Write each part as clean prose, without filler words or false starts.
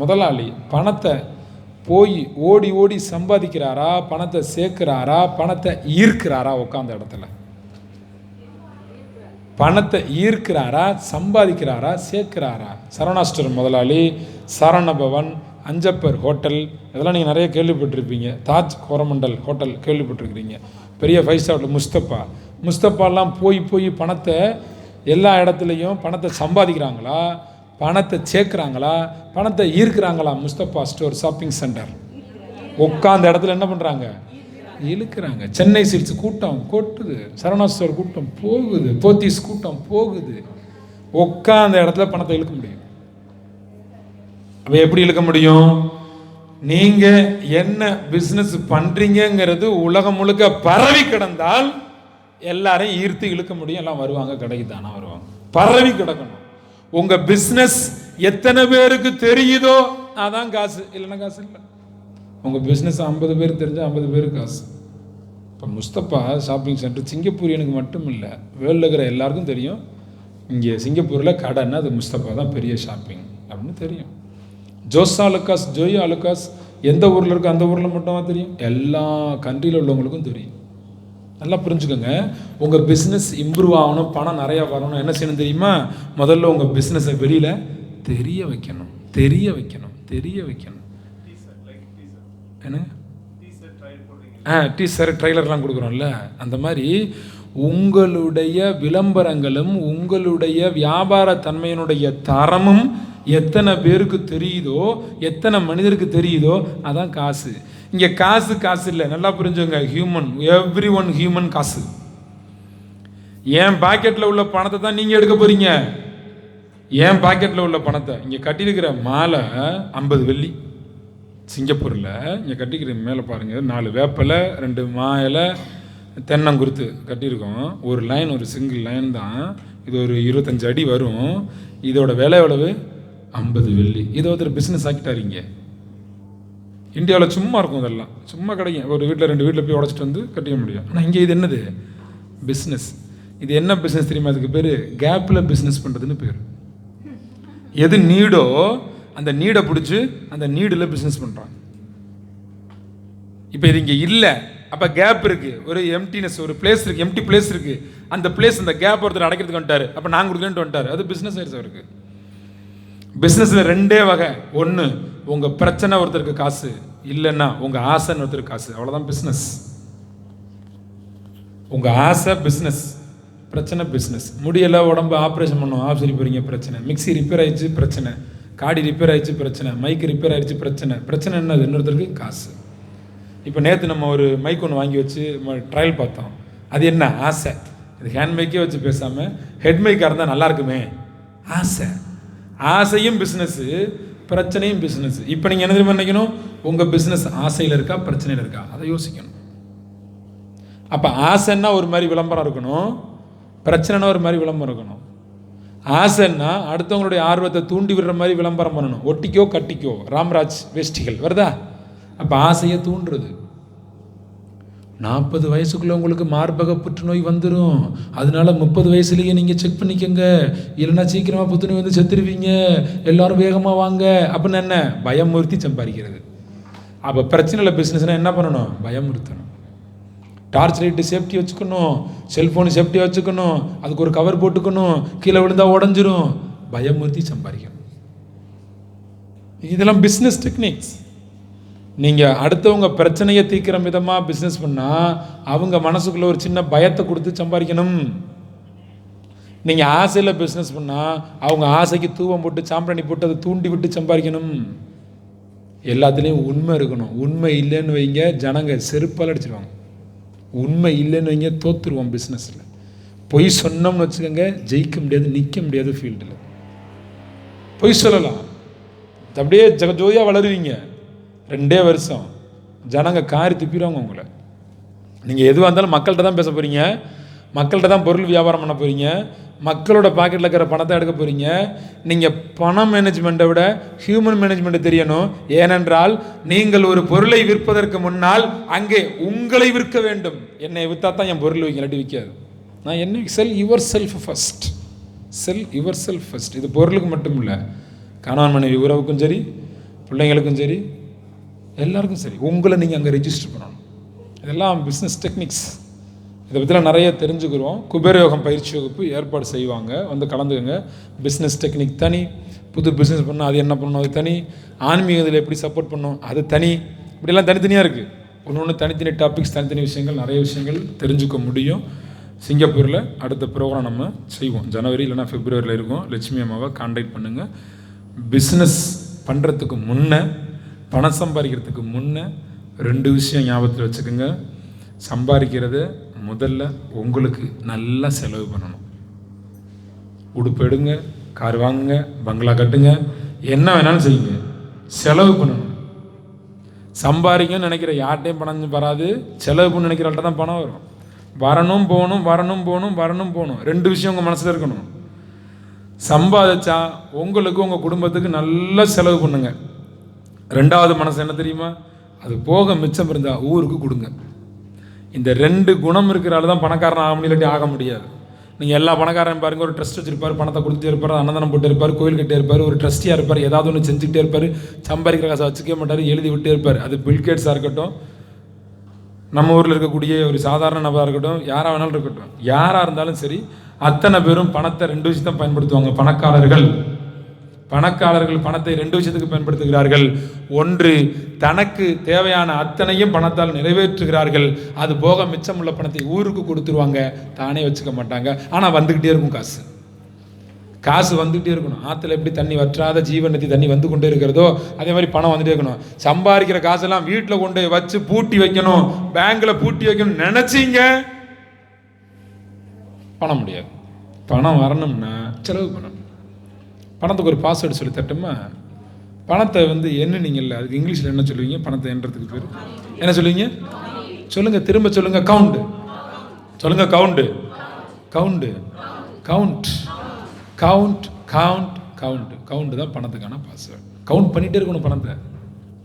முதலாளி பணத்தை போய் ஓடி ஓடி சம்பாதிக்கிறாரா, பணத்தை சேர்க்கிறாரா, பணத்தை ஈர்க்கிறாரா? உட்காந்த இடத்துல பணத்தை ஈர்க்கிறாரா, சம்பாதிக்கிறாரா, சேர்க்கிறாரா? சரவணா ஸ்டோர் முதலாளி, சரவணபவன், அஞ்சப்பர் ஹோட்டல், இதெல்லாம் நீங்கள் நிறைய கேள்விப்பட்டிருப்பீங்க. தாஜ் கோரமண்டல் ஹோட்டல் கேள்விப்பட்டிருக்கிறீங்க. பெரிய 5 ஸ்டார் ஹோட்டல் முஸ்தபாலாம் போய் போய் பணத்தை எல்லா இடத்துலையும் பணத்தை சம்பாதிக்கிறாங்களா, பணத்தை சேர்க்குறாங்களா, பணத்தை ஈர்க்கிறாங்களா? முஸ்தபா ஸ்டோர் ஷாப்பிங் சென்டர் உட்காந்த இடத்துல என்ன பண்ணுறாங்க? இழுக்கிறாங்க. சென்னை சில்க்ஸ் கூட்டம் கொட்டுது, சரவணா ஸ்டோர் கூட்டம் போகுது, போத்தீஸ் கூட்டம் போகுது. உட்காந்த இடத்துல பணத்தை இழுக்க முடியும். அப்போ எப்படி இழுக்க முடியும்? நீங்கள் என்ன பிஸ்னஸ் பண்ணுறீங்கிறது உலகம் முழுக்க பரவி கிடந்தால் எல்லாரையும் ஈர்த்து இழுக்க முடியும். எல்லாம் வருவாங்க, கடைக்கு தானே வருவாங்க. பரவி கிடக்கணும். உங்கள் பிஸ்னஸ் எத்தனை பேருக்கு தெரியுதோ அதான் காசு, இல்லைன்னா காசு இல்லை. உங்கள் பிஸ்னஸ் 50 பேர் தெரிஞ்சால் 50 பேருக்கு காசு. இப்போ முஸ்தபா ஷாப்பிங் சென்டர் சிங்கப்பூரியனுக்கு மட்டும் இல்லை, வேர்ல்டில் இருக்கிற எல்லாருக்கும் தெரியும். இங்கே சிங்கப்பூரில் கடைன்னா அது முஸ்தபா தான் பெரிய ஷாப்பிங் அப்படின்னு தெரியும். ஜோசா அலுக்காஸ், ஜோயா அலுக்காஸ் எந்த ஊரில் இருக்கோ அந்த ஊரில் மட்டும் தெரியும். எல்லா கண்ட்ரியில் உள்ளவங்களுக்கும் தெரியும். நல்லா புரிஞ்சுக்கோங்க. உங்கள் பிஸ்னஸ் இம்ப்ரூவ் ஆகணும், பணம் நிறையா வரணும், என்ன செய்யணும் தெரியுமா? முதல்ல உங்கள் பிஸ்னஸை வெளியில் தெரிய வைக்கணும், தெரிய வைக்கணும், தெரிய வைக்கணும். என்ன டீசர் ட்ரைலர்லாம் கொடுக்குறோம்ல, அந்த மாதிரி உங்களுடைய விளம்பரங்களும் உங்களுடைய வியாபார தன்மையினுடைய தரமும் எத்தனை பேருக்கு தெரியுதோ, எத்தனை மனிதருக்கு தெரியுதோ அதான் காசு. இங்கே காசு காசு இல்லை, நல்லா புரிஞ்சுங்க. ஹியூமன், எவ்ரி ஒன் ஹியூமன் காசு. என் பாக்கெட்டில் உள்ள பணத்தை தான் நீங்கள் எடுக்க போகிறீங்க. என் பாக்கெட்டில் உள்ள பணத்தை இங்கே கட்டியிருக்கிற மாலை 50 வெள்ளி. சிங்கப்பூரில் இங்கே கட்டிக்கிற மேலே பாருங்கள், 4 வேப்பலை, 2 மா இலை, தென்னங்குருத்து கட்டியிருக்கோம். ஒரு லைன், ஒரு சிங்கிள் லைன் தான். இது ஒரு 25 அடி வரும். இதோட விலை எவ்வளவு? 50 வெள்ளி. இதை ஒருத்தர் பிஸ்னஸ் ஆக்கிட்டாருங்க. இந்தியாவில் சும்மா இருக்கும், இதெல்லாம் சும்மா கிடைக்கும். ஒரு வீட்டில் 2 வீட்டில் போய் உடச்சிட்டு வந்து கட்டிக்க முடியும். ஆனால் இங்கே இது என்னது? பிஸ்னஸ். இது என்ன பிஸ்னஸ் தெரியுமா? அதுக்கு பேர் கேப்பில் பிஸ்னஸ் பண்ணுறதுன்னு பேர். எது நீடோ அந்த நீடை பிடிச்சி அந்த நீடில் பிஸ்னஸ் பண்ணுறாங்க. இப்போ இது இங்கே இல்லை, அப்போ கேப் இருக்குது, ஒரு எம்டினஸ், ஒரு பிளேஸ் இருக்குது, எம்டி பிளேஸ் இருக்குது. அந்த பிளேஸ், அந்த கேப் ஒருத்தர் அடைக்கிறதுக்கு வந்துட்டார், அப்போ நான் கொடுக்குறேன்ட்டு வந்துட்டார். அது பிஸ்னஸ் ஆயிடுச்சு அவருக்கு. பிஸ்னஸில் 2 வகை. ஒன்று, உங்கள் பிரச்சனை ஒருத்தருக்கு காசு, இல்லைன்னா உங்கள் ஆசைன்னு ஒருத்தருக்கு காசு. அவ்வளோதான் பிஸ்னஸ். உங்கள் ஆசை பிஸ்னஸ், பிரச்சனை பிஸ்னஸ். முடியலை, உடம்பு ஆப்ரேஷன் பண்ணும், ஆப்ரேஷன் போகிறீங்க, பிரச்சனை. மிக்சி ரிப்பேர் ஆயிடுச்சு, பிரச்சனை. காடி ரிப்பேர் ஆயிடுச்சு, பிரச்சனை. மைக்கு ரிப்பேர் ஆயிடுச்சு, பிரச்சனை. பிரச்சனை என்னது? இன்னொருத்தருக்கு காசு. இப்போ நேற்று நம்ம ஒரு மைக் ஒன்று வாங்கி வச்சு ட்ரையல் பார்த்தோம். அது என்ன? ஆசை. இது ஹேண்ட் மைக்கே வச்சு பேசாமல் ஹெட் மைக்காக இருந்தால் நல்லா இருக்குமே, ஆசை. ஆசையும் பிஸ்னஸ்ஸு, பிரச்சனையும் பிஸ்னஸ். இப்போ நீங்கள் என்ன தெரியுமா நினைக்கணும்? உங்கள் பிஸ்னஸ் ஆசையில் இருக்கா, பிரச்சனையில் இருக்கா, அதை யோசிக்கணும். அப்போ ஆசைன்னா ஒரு மாதிரி விளம்பரம் இருக்கணும், பிரச்சனைனா ஒரு மாதிரி விளம்பரம் இருக்கணும். ஆசைன்னா அடுத்தவங்களுடைய ஆர்வத்தை தூண்டி விடுற மாதிரி விளம்பரம் பண்ணணும். ஒட்டிக்கோ கட்டிக்கோ, ராம்ராஜ் வேஷ்டிகள் வருதா? அப்போ ஆசையை தூண்டுறது. 40 வயசுக்குள்ளே உங்களுக்கு மார்பக புற்றுநோய் வந்துடும், அதனால 30 வயசுலேயே நீங்கள் செக் பண்ணிக்கோங்க, இல்லைன்னா சீக்கிரமாக புற்றுநோய் வந்து செத்துருவீங்க, எல்லாரும் வேகமாக வாங்க அப்படின்னு என்ன? பயமுறுத்தி சம்பாதிக்கிறது. அப்போ பிரச்சனையில் பிஸ்னஸ்னால் என்ன பண்ணணும்? பயமுறுத்தணும். டார்ச் லைட்டு சேஃப்டி வச்சுக்கணும், செல்ஃபோனு சேஃப்டி வச்சுக்கணும், அதுக்கு ஒரு கவர் போட்டுக்கணும், கீழே விழுந்தால் உடஞ்சிரும். பயமுறுத்தி சம்பாதிக்கணும். இதெல்லாம் பிஸ்னஸ் டெக்னிக்ஸ். நீங்கள் அடுத்தவங்க பிரச்சனையை தீர்க்கிற விதமாக பிஸ்னஸ் பண்ணால் அவங்க மனசுக்குள்ளே ஒரு சின்ன பயத்தை கொடுத்து சம்பாதிக்கணும். நீங்கள் ஆசையில் பிஸ்னஸ் பண்ணால் அவங்க ஆசைக்கு தூவம் போட்டு சாம்பிராணி போட்டு அதை தூண்டி விட்டு சம்பாதிக்கணும். எல்லாத்துலேயும் உண்மை இருக்கணும். உண்மை இல்லைன்னு வைங்க, ஜனங்க செருப்பால் அடிச்சிருவாங்க. உண்மை இல்லைன்னு வைங்க, தோற்றுருவோம் பிஸ்னஸில். பொய் சொன்னோம்னு வச்சுக்கோங்க, ஜெயிக்க முடியாது, நிற்க முடியாது ஃபீல்டில். பொய் சொல்லலாம், அப்படியே ஜோதியாக வளருவீங்க. 2 வருஷம் ஜனங்க காரி துப்பிடுவாங்க உங்களை. நீங்கள் எதுவாக இருந்தாலும் மக்கள்கிட்ட தான் பேச போகிறீங்க, மக்கள்கிட்ட தான் பொருள் வியாபாரம் பண்ண போகிறீங்க, மக்களோட பாக்கெட்டில் இருக்கிற பணத்தை எடுக்க போகிறீங்க. நீங்கள் பணம் மேனேஜ்மெண்ட்டை விட ஹியூமன் மேனேஜ்மெண்ட்டை தெரியணும். ஏனென்றால் நீங்கள் ஒரு பொருளை விற்பதற்கு முன்னால் அங்கே உங்களை விற்க வேண்டும். என்னை விற்றா தான் என் பொருள் வைக்க, இல்லாட்டி விற்காது. நான் என்ன செல் your self first, sell your self first. இது பொருளுக்கு மட்டும் இல்லை, கணவன் மனைவி உறவுக்கும் சரி, பிள்ளைங்களுக்கும் சரி, எல்லாருக்கும் சரி. உங்களை நீங்கள் அங்கே ரெஜிஸ்டர் பண்ணணும். இதெல்லாம் பிஸ்னஸ் டெக்னிக்ஸ். இதை பற்றிலாம் நிறைய தெரிஞ்சுக்கிறோம். குபேரயோகம் பயிற்சி வகுப்பு ஏற்பாடு செய்வாங்க, வந்து கலந்துக்கங்க. பிஸ்னஸ் டெக்னிக் தனி, புது பிஸ்னஸ் பண்ணால் அது என்ன பண்ணணும் அது தனி, ஆன்மீகத்தில் எப்படி சப்போர்ட் பண்ணணும் அது தனி, இப்படிலாம் தனித்தனியாக இருக்குது. ஒன்று தனித்தனி டாபிக்ஸ், தனித்தனி விஷயங்கள், நிறைய விஷயங்கள் தெரிஞ்சுக்க முடியும். சிங்கப்பூரில் அடுத்த ப்ரோக்ராம் நம்ம செய்வோம். ஜனவரி இல்லைனா பிப்ரவரியில் இருக்கும். லட்சுமி அம்மாவை கான்டாக்ட் பண்ணுங்கள். பிஸ்னஸ் பண்ணுறதுக்கு முன்னே, பணம் சம்பாதிக்கிறதுக்கு முன்னே 2 விஷயம் ஞாபகத்தில் வச்சுக்கோங்க. சம்பாதிக்கிறத முதல்ல உங்களுக்கு நல்லா செலவு பண்ணணும். உடுப்பு எடுங்க, கார் வாங்குங்க, பங்களா கட்டுங்க, என்ன வேணாலும் செய்யுங்க, செலவு பண்ணணும். சம்பாதிக்கணும்னு நினைக்கிற யார்கிட்டையும் பணம் வராது. செலவு பண்ணு நினைக்கிறவள்கிட்ட தான் பணம் வரும். வரணும் போகணும், வரணும் போகணும், வரணும் போகணும், 2 விஷயம் உங்கள் மனசில் இருக்கணும். சம்பாதிச்சா உங்களுக்கு உங்கள் குடும்பத்துக்கு நல்லா செலவு பண்ணுங்க. 2வது மனசு என்ன தெரியுமா, அது போக மிச்சம் இருந்தால் ஊருக்கு கொடுங்க. இந்த 2 குணம் இருக்கிறால தான் பணக்காரன் ஆக முடியும், இல்லாட்டி ஆக முடியாது. நீங்கள் எல்லா பணக்காரன் பாருங்க, ஒரு ட்ரஸ்ட் வச்சிருப்பார், பணத்தை கொடுத்துட்டே இருப்பார், அன்னதானம் போட்டு இருப்பார், கோயில் கட்டே இருப்பார், ஒரு ட்ரஸ்டியாக இருப்பார், ஏதாவது ஒன்று செஞ்சுக்கிட்டே இருப்பார், சம்பாதிக்கிற காசை வச்சுக்கவே மாட்டார், எழுதி விட்டே இருப்பார். அது பில்கேட்ஸாக இருக்கட்டும், நம்ம ஊரில் இருக்கக்கூடிய ஒரு சாதாரண நபராக இருக்கட்டும், யாராக வேணாலும் இருக்கட்டும், யாராக இருந்தாலும் சரி, அத்தனை பேரும் பணத்தை 2 விஷயத்தான் பயன்படுத்துவாங்க. பணக்காரர்கள் பணத்தை 2 விஷயத்துக்கு பயன்படுத்துகிறார்கள். ஒன்று, தனக்கு தேவையான அத்தனையும் பணத்தால் நிறைவேற்றுகிறார்கள். அது போக மிச்சம் உள்ள பணத்தை ஊருக்கு கொடுத்துருவாங்க, தானே வச்சுக்க மாட்டாங்க. ஆனால் வந்துக்கிட்டே இருக்கும் காசு வந்துகிட்டே இருக்கணும். ஆற்றுல எப்படி தண்ணி வற்றாத ஜீவநதி தண்ணி வந்து கொண்டே இருக்கிறதோ அதே மாதிரி பணம் வந்துட்டே இருக்கணும். சம்பாதிக்கிற காசெல்லாம் வீட்டில் கொண்டு வச்சு பூட்டி வைக்கணும், பேங்கில் பூட்டி வைக்கணும் நினைச்சிங்க, பணம் முடியாது. பணம் வரணும்னா செலவு பண்ணணும். பணத்துக்கு ஒரு பாஸ்வேர்டு சொல்லி தட்டுமா? பணத்தை எண்ணுனீங்கல்ல, அதுக்கு இங்கிலீஷில் என்ன சொல்லுவீங்க? பணத்தை எண்ணுறதுக்கு பேர் என்ன சொல்லுவீங்க? சொல்லுங்க, திரும்ப சொல்லுங்க. கவுண்ட் சொல்லுங்க. Count count count count count count count தான் பணத்துக்கான பாஸ்வேர்டு. கவுண்ட் பண்ணிகிட்டே இருக்கணும், பணத்தை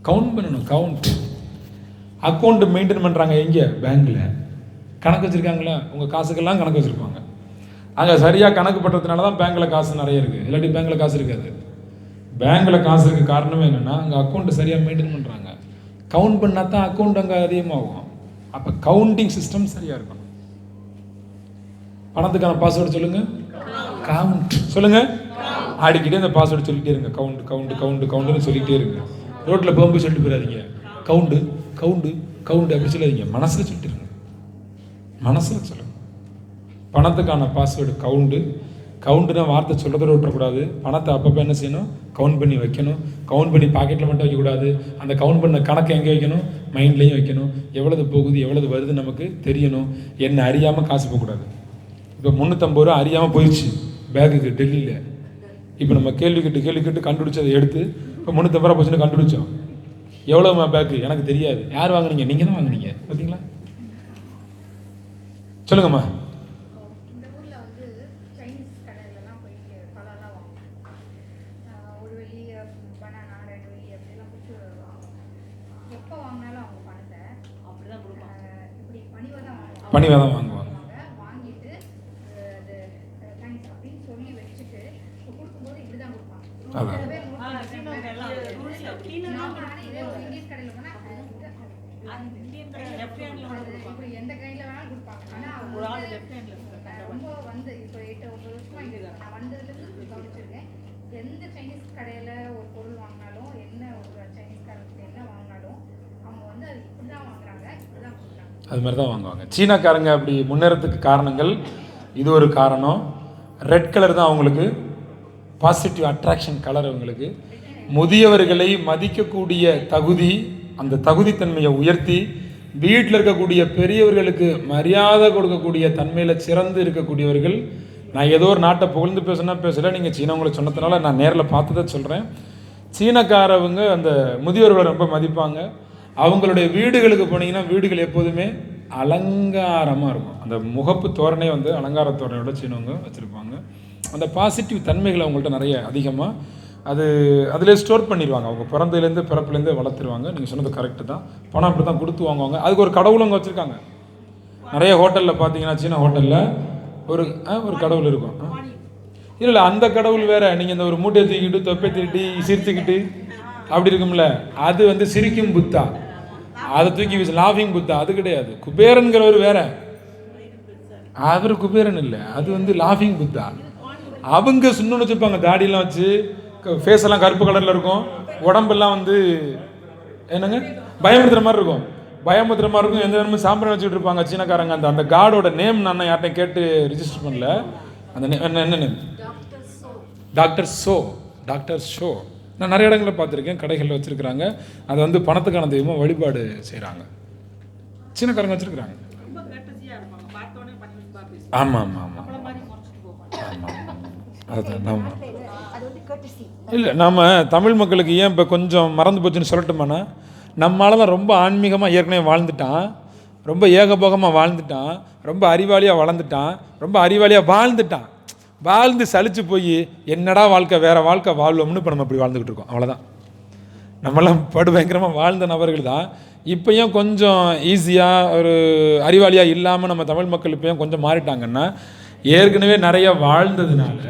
கவுண்ட் பண்ணணும். கவுண்ட். அக்கௌண்ட் மெயின்டைன் பண்ணுறாங்க எங்கே? பேங்க்கில். கணக்கு வச்சுருக்காங்களா? உங்கள் காசுக்கெல்லாம் கணக்கு வச்சுருப்பாங்க. அங்கே சரியாக கணக்கு பண்ணுறதுனால தான் பேங்க்கில் காசு நிறைய இருக்குது, இல்லாட்டி பேங்க்கில் காசு இருக்காது. பேங்க்கில் காசு இருக்க காரணமே என்னென்னா அங்கே அக்கௌண்ட்டு சரியாக மெயின்டைன் பண்ணுறாங்க. கவுண்ட் பண்ணால் தான் அக்கௌண்ட் அங்கே அதிகமாகும். அப்போ கவுண்டிங் சிஸ்டம் சரியாக இருக்கணும். பணத்துக்கான பாஸ்வேர்டு சொல்லுங்கள். கவுண்ட் சொல்லுங்கள். அடிக்கிட்டே அந்த பாஸ்வேர்டு சொல்லிகிட்டே இருங்க. கவுண்ட் கவுண்ட் கவுண்ட் கவுண்ட்டுன்னு சொல்லிகிட்டே இருங்க. ரோட்டில் போகும்போது சொல்லிட்டு போயிடாதீங்க. கவுண்டு கவுண்டு கவுண்டு அப்படி சொல்லாதீங்க, மனசில் சொல்லிட்டு இருங்க. மனசில் சொல்லுங்கள். பணத்துக்கான பாஸ்வேர்டு கவுண்டு. கவுண்டுனா வார்த்தை சொல்கிறத விட்டுறக்கூடாது. பணத்தை அப்பப்போ என்ன செய்யணும்? கவுண்ட் பண்ணி வைக்கணும். கவுண்ட் பண்ணி பாக்கெட்டில் மட்டும் வைக்கக்கூடாது. அந்த கவுண்ட் பண்ண கணக்கு எங்கே வைக்கணும்? மைண்ட்லேயும் வைக்கணும். எவ்வளவு போகுது எவ்வளவு வருது நமக்கு தெரியணும். என்ன அறியாமல் காசு போகக்கூடாது. இப்போ 350 ரூபா அறியாமல் போயிடுச்சு பேக்குக்கு டெல்லியில். இப்போ நம்ம கேள்வி கேட்டு கண்டுபிடிச்சி அதை எடுத்து இப்போ 350 ரூபா போச்சுன்னு கண்டுபிடிச்சோம். எவ்வளோமா பேக்கு? எனக்கு தெரியாது. யார் வாங்குனீங்க? நீங்கள் தான் வாங்குனீங்க. பார்த்தீங்களா? சொல்லுங்கம்மா. பணிவாக தான் வாங்குவாங்க. அதான் எந்த சைனீஸ் கடையில் ஒரு பொருள் வாங்கினாலும், என்ன ஒரு சைனீஸ் காரங்களுக்கு என்ன வாங்கினாலும் அவங்க அது இப்படி தான் வாங்குறாங்க, இப்படி தான் கொடுக்குறாங்க. அது மாதிரி தான் வாங்குவாங்க. சீனாக்காரங்க அப்படி முன்னேறதுக்கு காரணங்கள் இது ஒரு காரணம். ரெட் கலர் தான் அவங்களுக்கு பாசிட்டிவ் அட்ராக்ஷன் கலர். அவங்களுக்கு முதியவர்களை மதிக்கக்கூடிய தகுதி, அந்த தகுதித்தன்மையை உயர்த்தி வீட்டில் இருக்கக்கூடிய பெரியவர்களுக்கு மரியாதை கொடுக்கக்கூடிய தன்மையில் சிறந்து இருக்கக்கூடியவர்கள். நான் ஏதோ ஒரு நாட்டை புகழ்ந்து பேசலை, நீங்கள் சீனவங்களை சொன்னதுனால நான் நேரில் பார்த்ததை சொல்கிறேன். சீனக்காரவங்க அந்த முதியோர்களை ரொம்ப மதிப்பாங்க. அவங்களுடைய வீடுகளுக்கு போனீங்கன்னா வீடுகள் எப்போதுமே அலங்காரமாக இருக்கும். அந்த முகப்பு தோரணை அலங்கார தோரணையோட சீனவங்க வச்சுருப்பாங்க. அந்த பாசிட்டிவ் தன்மைகள் அவங்கள்ட்ட நிறைய அதிகமாக அதிலே ஸ்டோர் பண்ணிடுவாங்க. அவங்க பிறந்ததுலேருந்து பிறப்புலேருந்து வளர்த்துருவாங்க. நீங்கள் சொன்னது கரெக்டு தான். பணம் அப்படி தான் கொடுத்து வாங்குவாங்க. அதுக்கு ஒரு கடவுள் அங்கே வச்சுருக்காங்க. நிறைய ஹோட்டலில் பார்த்தீங்கன்னா சீனா ஹோட்டலில் ஒரு கடவுள் இருக்கும். இல்லை அந்த கடவுள் வேறு. நீங்கள் இந்த ஒரு மூட்டையை தூக்கிட்டு தொப்பை திருட்டி சிரிச்சுக்கிட்டு அப்படி இருக்கும்ல, அது வந்து சிரிக்கும் புத்தா. அதை தூக்கி வீச லாஃபிங் புத்தா அது கிடையாது. குபேரன்கிறவர் வேற, அவர் குபேரன் இல்லை, அது வந்து லாஃபிங் புத்தா. அவங்க சுண்ணு வச்சுருப்பாங்க, தாடியெல்லாம் வச்சு, ஃபேஸ் எல்லாம் கருப்பு கலரில் இருக்கும், உடம்பெல்லாம் வந்து என்னங்க பயமுறுத்துற மாதிரி இருக்கும், பயமுறுத்துற மாதிரி இருக்கும். எந்த நேரமும் சாம்பிராணி வச்சுட்டு இருப்பாங்க சீனக்காரங்க. அந்த அந்த காடோட நேம் நான் யார்ட்டையும் கேட்டு ரிஜிஸ்டர் பண்ணல. அந்த என்ன name? Doctor show. Doctor show நான் நிறைய இடங்களில் பார்த்துருக்கேன், கடைகளில் வச்சுருக்குறாங்க. அதை வந்து பணத்துக்கான தெய்வமாக வழிபாடு செய்கிறாங்க, சீனக்காரங்க வச்சுருக்குறாங்க. ஆமாம் ஆமாம் ஆமாம் ஆமாம் அதுதான் நம்ம இல்லை, நாம் தமிழ் மக்களுக்கு ஏன் இப்போ கொஞ்சம் மறந்து போச்சுன்னு சொல்லட்டுமாண்ணா, நம்மளால தான் ரொம்ப ஆன்மீகமாக ஏற்கனவே வாழ்ந்துட்டான், ரொம்ப ஏகபோகமாக வாழ்ந்துட்டான், ரொம்ப அறிவாளியாக வளர்ந்துட்டான், ரொம்ப அறிவாளியாக வாழ்ந்துட்டான். வாழ்ந்து சலிச்சு போய் என்னடா வாழ்க்கை, வேறு வாழ்க்கை வாழ்வோம்னு இப்போ நம்ம இப்படி வாழ்ந்துக்கிட்டு இருக்கோம். அவ்வளோதான். நம்மளாம் படு பயங்கரமாக வாழ்ந்த நபர்கள் தான். இப்போயும் கொஞ்சம் ஈஸியாக ஒரு அறிவாளியாக இல்லாமல் நம்ம தமிழ் மக்கள் இப்போயும் கொஞ்சம் மாறிட்டாங்கன்னா, ஏற்கனவே நிறைய வாழ்ந்ததுனால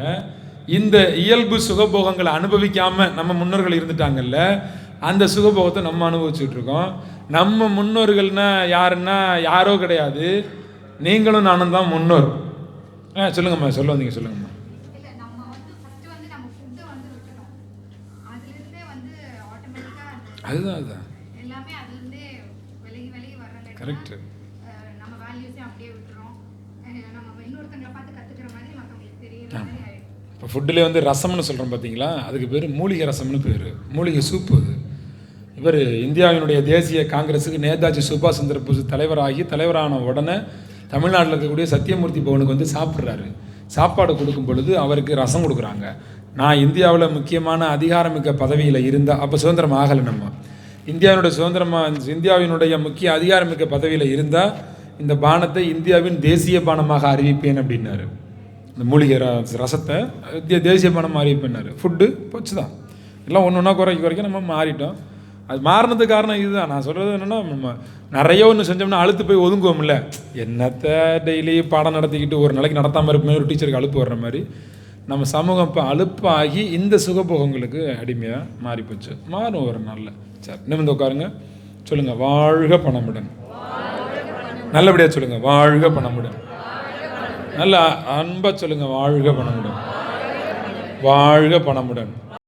இந்த இயல்பு சுகபோகங்களை அனுபவிக்காமல் நம்ம முன்னோர்கள் இருந்துட்டாங்கல்ல, அந்த சுகபோகத்தை நம்ம அனுபவிச்சுட்டு இருக்கோம். நம்ம முன்னோர்கள்னா யாருன்னா யாரோ கிடையாது, நீங்களும் நானும் தான் முன்னோர். சொல்லுங்கம்மா, சொல்ல வந்தீங்க, சொல்லுங்கம்மா. இல்ல நம்ம வந்து ஃபர்ஸ்ட் வந்து நம்ம ஃபுட் வந்து விட்டுட்டோம். அதுல இருந்தே வந்து ஆட்டோமேட்டிக்கா அதுதான் எல்லாமே அதுல இருந்தே விலகி வர்றங்க. கரெக்ட். நம்ம வேல்யூஸே அப்படியே விட்டுறோம். நம்ம இன்னொருத்தங்களை பார்த்து கத்துக்கிற மாதிரி மற்றவங்களுக்கு தெரியற மாதிரி ஆயிடும். இப்போ ஃபுட்டுலேயே வந்து ரசம்னு சொல்கிறோம் பார்த்தீங்களா, அதுக்கு பேர் மூலிகை ரசம்னு பேர், மூலிகை சூப்பு. அது இவர் இந்தியாவினுடைய தேசிய காங்கிரஸுக்கு நேதாஜி சுபாஷ் சந்திர போஸ் தலைவரான உடனே தமிழ்நாட்டில் இருக்கக்கூடிய சத்தியமூர்த்தி பவனுக்கு வந்து சாப்பிட்றாரு. சாப்பாடு கொடுக்கும் பொழுது அவருக்கு ரசம் கொடுக்குறாங்க. நான் இந்தியாவில் முக்கியமான அதிகாரமிக்க பதவியில் இருந்தால், அப்போ சுதந்திரம் ஆகலை, நம்ம இந்தியாவினுடைய முக்கிய அதிகாரமிக்க பதவியில் இருந்தால் இந்த பானத்தை இந்தியாவின் தேசிய பானமாக அறிவிப்பேன் அப்படின்னாரு. இந்த மூலிகை ரசத்தை தேசிய பானமாக அறிவிப்பேன்னாரு. ஃபுட்டு போச்சு தான், எல்லாம் ஒன்று ஒன்றா குறைக்க நம்ம மாறிட்டோம். அது மாறினதுக்கு காரணம் இதுதான். நான் சொல்கிறது என்னென்னா, நம்ம நிறைய ஒன்று செஞ்சோம்னா அழுத்து போய் ஒதுங்குவோம்ல, என்னத்தை டெய்லி பாடம் நடத்திக்கிட்டு ஒரு நாளைக்கு நடத்தாமல் இருப்போம், ஒரு டீச்சருக்கு அலுப்பு வர்ற மாதிரி நம்ம சமூகம் இப்போ அலுப்பாகி இந்த சுகபோகங்களுக்கு அடிமையாக மாறிப்போச்சு. மாறும் ஒரு நாளில். சரி, நிமிர்ந்து உட்காருங்க, சொல்லுங்கள், வாழ்க பணமுடன். நல்லபடியாக சொல்லுங்கள், வாழ்க பணமுடன். நல்ல அன்பாக சொல்லுங்கள், வாழ்க பணமுடன், வாழ்க பணமுடன்.